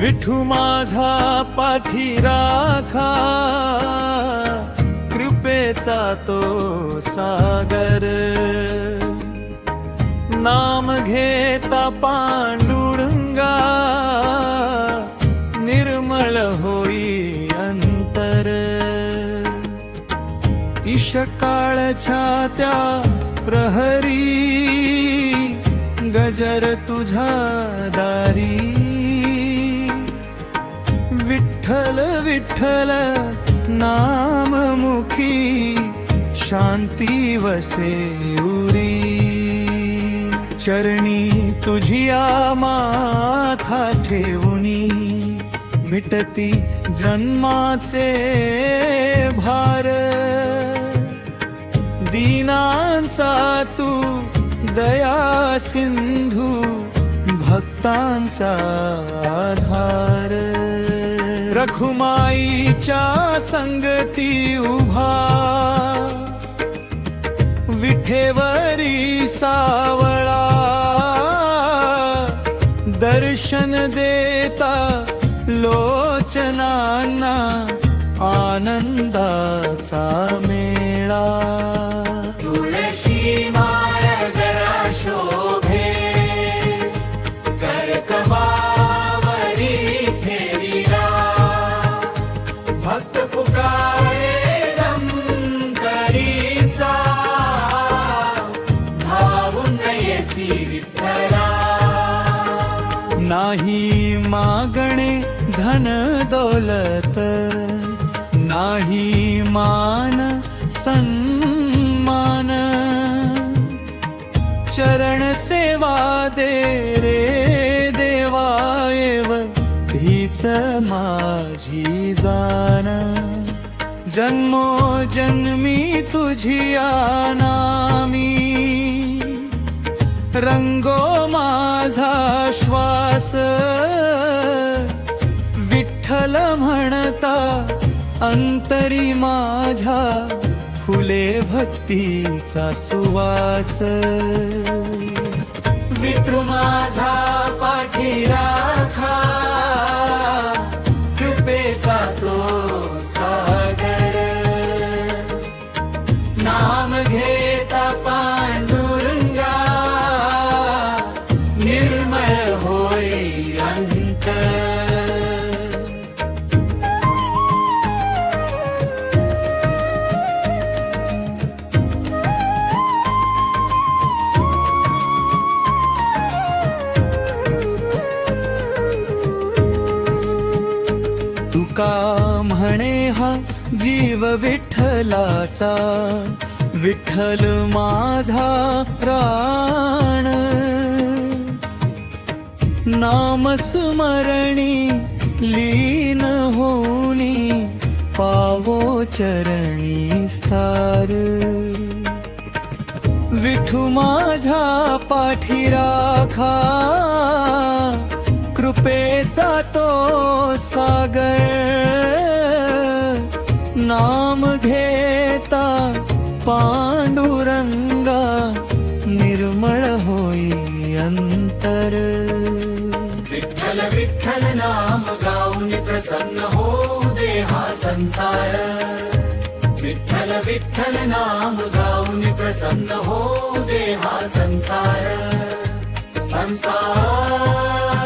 विठू माझा पाठी राखा, कृपेचा तो सागर. नाम घेता पांडुरंगा, निर्मळ होई अंतर. ईशकाळच्या त्या प्रहरी, गजर तुझा दारी. विठ्ठल विठ्ठल नाम मुखी, शांती वसे उरी. चरणी तुझिया माथा ठेवुनी, मिटती जन्माचे भार. दीनांचा तू दया सिंधू, भक्तांचा आधार. रखुमाईच्या संगती उभा, विठेवरी सावळा. दर्शन देता लोचनांना, आनंदाचा मेळा. तुळशी माळ जरा शोभे, कर्कबावरी ठेविला. भक्त पुकारे दमकरीचा, भावून येसी विठ्ठला. नाही मागणे धन दौलत, नाही मान सन्मान. चरण सेवा दे रे देवा, एव हीच माझी जाण. जन्मोजन्मी तुझिया नामी, रंगो माझा श्वास. विठ्ठल म्हणता अंतरी माझ्या, फुले भक्तीचा सुवास. विठू माझा पाठी राखा, कृपेचा तो सागर. नाम घेता पांडुरंगा, निर्मळ होई अंतर. तुका म्हणे हा जीव विठ्ठलाचा, विठ्ठल माझा प्राण. नाम स्मरणी लीन होनी, पावो चरणी स्थार. विठू माझा पाठी राखा, कृपेचा तो सागर. नाम घेता पांडुरंगा, निर्मळ होई अंतर. विठ्ठल विठ्ठल नाम गाऊन प्रसन्न हो दे हा संसार. विठ्ठल विठ्ठल नाम गाऊन प्रसन्न हो दे हा संसार. संसार